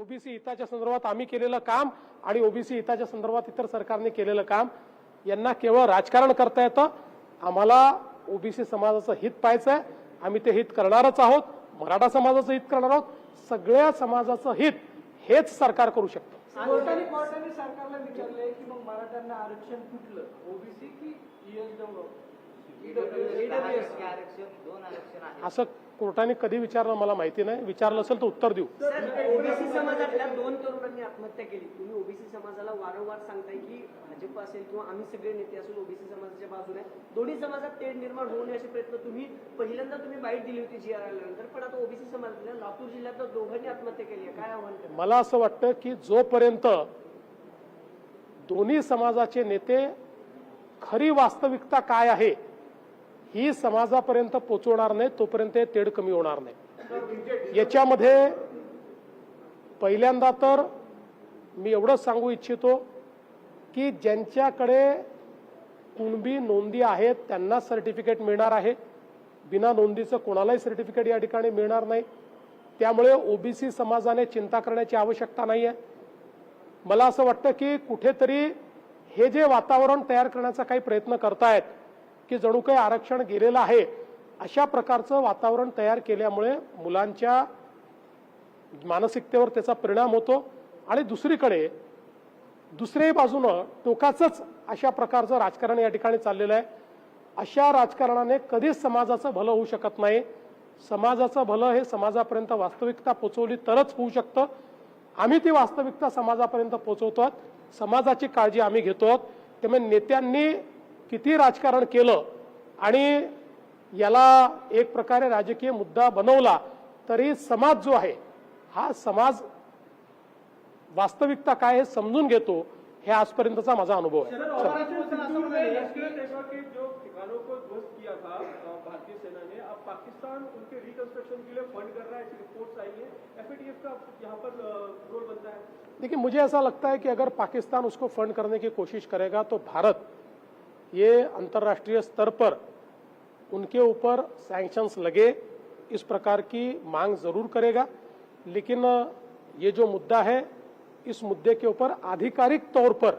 OBC हिताच्या संदर्भात आम्ही केलेलं काम आणि ओबीसी हिताच्या संदर्भात इतर सरकारने केलेलं काम यांना केवळ राजकारण करता येतं। आम्हाला ओबीसी समाजाचं हित पाहायचं आहे, आम्ही ते हित करणारच आहोत, मराठा समाजाचं हित करणार आहोत, सगळ्या समाजाचं हित हेच सरकार करू शकतं। कोर्टाने सरकारला विचारले की मग मराठ्यांना आरक्षण कुठलं, ओबीसी की ईडब्ल्यूएस आरक्षण 2 आरक्षण आहे असं कोर्टाने कधी विचारलं मला माहिती नाही, विचारलं असेल तर उत्तर देऊ। ओबीसी समाजातल्या 2 तरुणांनी आत्महत्या केली। तुम्ही ओबीसी समाजाला वारंवार सांगताय की भाजप असेल किंवा आम्ही सगळे नेते असून ओबीसी समाजाच्या बाजूने दोन्ही समाजात तेढ निर्माण होऊ नये असे प्रयत्न तुम्ही पहिल्यांदा बाईट दिली होती जीआर आल्यानंतर, पण आता ओबीसी समाजातल्या लातूर जिल्ह्यातल्या दोघांनी आत्महत्या केली आहे, काय आव्हान करणार? मला असं वाटतं की जोपर्यंत दोन्ही समाजाचे नेते खरी वास्तविकता काय आहे ही समाजापर्यंत पोहोचवणार नाही तोपर्यंत हे तेढ कमी होणार नाही। याच्यामध्ये पहिल्यांदा तर मी एवढंच सांगू इच्छितो की ज्यांच्याकडे कुणबी नोंदी आहेत त्यांना सर्टिफिकेट मिळणार आहे, बिना नोंदीचं कोणालाही सर्टिफिकेट या ठिकाणी मिळणार नाही। त्यामुळे ओबीसी समाजाने चिंता करण्याची आवश्यकता नाही आहे। मला असं वाटतं की कुठेतरी हे जे वातावरण तयार करण्याचा काही प्रयत्न करतायत की जणू काही आरक्षण गेलेलं आहे, अशा प्रकारचं वातावरण तयार केल्यामुळे मुलांच्या मानसिकतेवर त्याचा परिणाम होतो आणि दुसरीकडे दुसऱ्याही बाजूनं टोकाचंच अशा प्रकारचं राजकारण या ठिकाणी चाललेलं आहे। अशा राजकारणाने कधीच समाजाचं भलं होऊ शकत नाही। समाजाचं भलं हे समाजापर्यंत वास्तविकता पोहोचवली तरच होऊ शकतं। आम्ही ती वास्तविकता समाजापर्यंत पोहोचवतो, समाजाची काळजी आम्ही घेतो। त्यामुळे नेत्यांनी किती राजकारण केलं आणि याला एक प्रकारे राजकीय मुद्दा बनवला तरी समाज जो आहे हा समाज वास्तविकता काय हे समजून घेतो, हे आजपर्यंतचा माझा अनुभव आहे। जो ठिकानों को ध्वस्त किया था भारतीय सेना ने, अब पाकिस्तान उनके रिकंस्ट्रक्शन के लिए फंड कर रहा है, ऐसी रिपोर्ट्स आई है, एफएटीएफ का यहाँ पर रोल बनता है। देखिए, मुझे ऐसा लगता है कि अगर पाकिस्तान उसको फंड करने की कोशिश करेगा तो भारत ये अंतर्राष्ट्रीय स्तर पर उनके ऊपर सैंक्शंस लगे इस प्रकार की मांग जरूर करेगा। लेकिन ये जो मुद्दा है, इस मुद्दे के ऊपर आधिकारिक तौर पर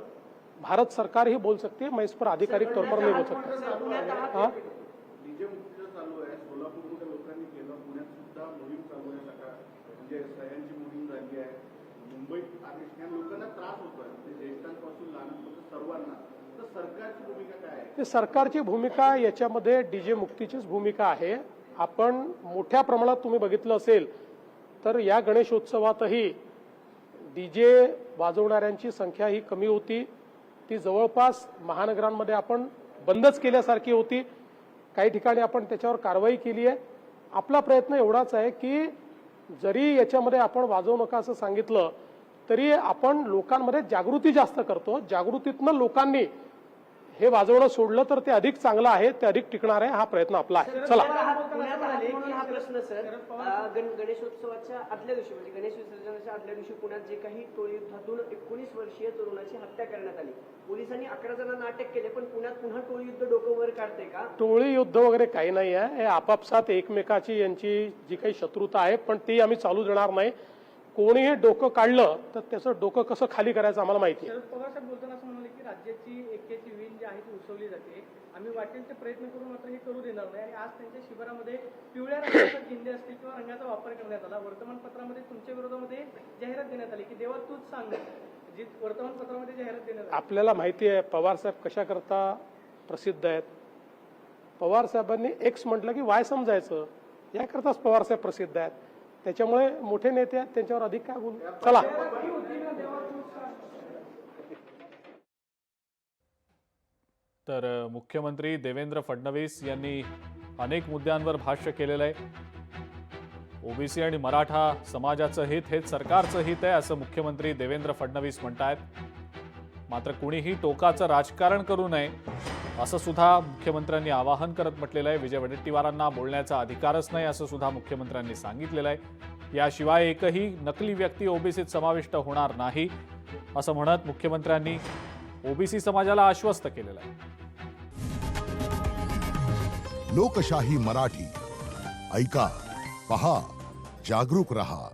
भारत सरकार ही बोल सकती है, मैं इस पर आधिकारिक तौर पर नहीं बोल सकता। हाँ, डीजे मुक्तीचं चालू आहे, सोलापूरमध्ये लोकांनी केलं, पुण्यात सुद्धा मोहीम चालू आहे, सकाळ म्हणजे सह्यांची मोहीम झाली आहे। मुंबईत आणि लोकांना त्रास होतोय, म्हणजे ज्येष्ठांपासून लहानांपासून सर्वांना। तर सरकारची भूमिका काय आहे? सरकारची भूमिका याच्यामध्ये डीजे मुक्तीचीच भूमिका आहे। आपण मोठ्या प्रमाणात तुम्ही बघितलं असेल तर या गणेशोत्सवातही डीजे वाजवणाऱ्यांची संख्या ही कमी होती, ती जवळपास महानगरांमध्ये आपण बंदच केल्यासारखी होती। काही ठिकाणी आपण त्याच्यावर कारवाई केली आहे। आपला प्रयत्न एवढाच आहे की जरी याच्यामध्ये आपण वाजवू नका असं सांगितलं तरी आपण लोकांमध्ये जागृती जास्त करतो, जागृतीतनं लोकांनी हे वाजवणं सोडलं तर ते अधिक चांगलं आहे, ते अधिक टिकणार आहे, हा प्रयत्न आपला आहे। चला, पुण्यात आले की हा प्रश्न सर गणेशोत्सवाच्या आदल्या दिवशी म्हणजे गणेश विसर्जनाच्या आदल्या दिवशी पुण्यात जे काही टोळी युद्धातून 19 वर्षीय तरुणाची हत्या करण्यात आली, पोलिसांनी 11 जणांना अटक केले, पण पुण्यात पुन्हा टोळी युद्ध डोकं वर काढते का? टोळी युद्ध वगैरे काही नाही आहे, हे आपापसात एकमेकाची यांची जी काही शत्रुता आहे पण ती आम्ही चालू देणार नाही। कोणीही डोकं काढलं तर त्याचं डोकं कसं खाली करायचं आम्हाला माहिती आहे। शरद पवार साहेब बोलताना असं म्हणाले की राज्याची एकेची वीण जी आहे ती उसवली जाते, आम्ही वाटेल ते प्रयत्न करून मात्र हे करू देणार नाही। आणि आज त्यांच्या शिबिरामध्ये पिवळ्या रंगाचा झेंडे असतील किंवा रंगाचा वापर करण्यात आला। वर्तमानपत्रामध्ये तुमच्या विरोधामध्ये जाहिरात देण्यात आली की देवा तूच सांग, जी वर्तमानपत्रामध्ये जाहिरात देण्यात आली। आपल्याला माहिती आहे पवार साहेब कशा करता प्रसिद्ध आहेत। पवार साहेबांनी एक्स म्हटलं की वाय समजायचं, याकरताच पवार साहेब प्रसिद्ध आहेत। त्याच्यामुळे मोठे नेते आहेत, त्यांच्यावर अधिक काय बोलू। चला, तर मुख्यमंत्री देवेंद्र फडणवीस यांनी अनेक मुद्द्यांवर भाष्य केलेलं आहे। ओबीसी आणि मराठा समाजाचं हित हेच सरकारचं हित आहे असं मुख्यमंत्री देवेंद्र फडणवीस म्हणतायत। मात्र कुणीही टोकाचं राजकारण करू नये असं सुद्धा मुख्यमंत्र्यांनी आवाहन करत म्हटलेलं आहे। विजय वडेट्टीवारांना बोलण्याचा अधिकारच नाही असं सुद्धा मुख्यमंत्र्यांनी सांगितलेलं आहे। याशिवाय एकही नकली व्यक्ती ओबीसीत समाविष्ट होणार नाही असं म्हणत मुख्यमंत्र्यांनी ओबीसी समाजाला आश्वस्त केलेलं आहे। लोकशाही मराठी ऐका, पहा, जागरूक रहा।